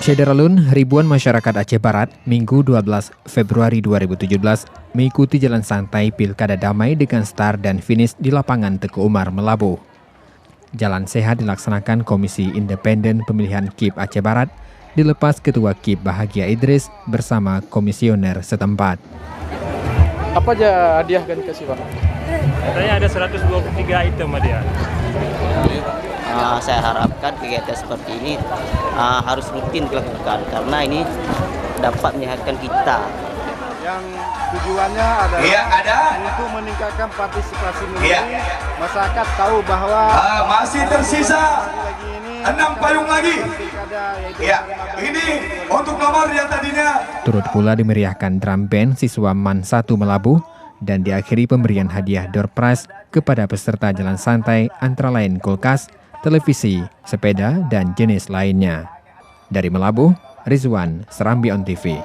Syederalun, ribuan masyarakat Aceh Barat, Minggu 12 Februari 2017, mengikuti jalan santai Pilkada Damai dengan start dan finish di lapangan Teguh Umar, Melabuh. Jalan sehat dilaksanakan Komisi Independen Pemilihan KIP Aceh Barat, dilepas Ketua KIP Bahagia Idris bersama komisioner setempat. Apa aja hadiah kan kasih Pak? Katanya ada 123 item hadiah. Saya harapkan kegiatan seperti ini harus rutin dilakukan karena ini dapat menyehatkan kita. Yang tujuannya adalah untuk meningkatkan partisipasi memilih. Masyarakat tahu bahwa masih tersisa 6 payung lagi. Ini untuk nomor yang tadinya. Turut pula dimeriahkan drum band siswa MAN 1 Melabuh dan diakhiri pemberian hadiah door prize kepada peserta jalan santai antara lain kulkas, televisi, sepeda, dan jenis lainnya. Dari Melabuh, Rizwan, Serambi On TV.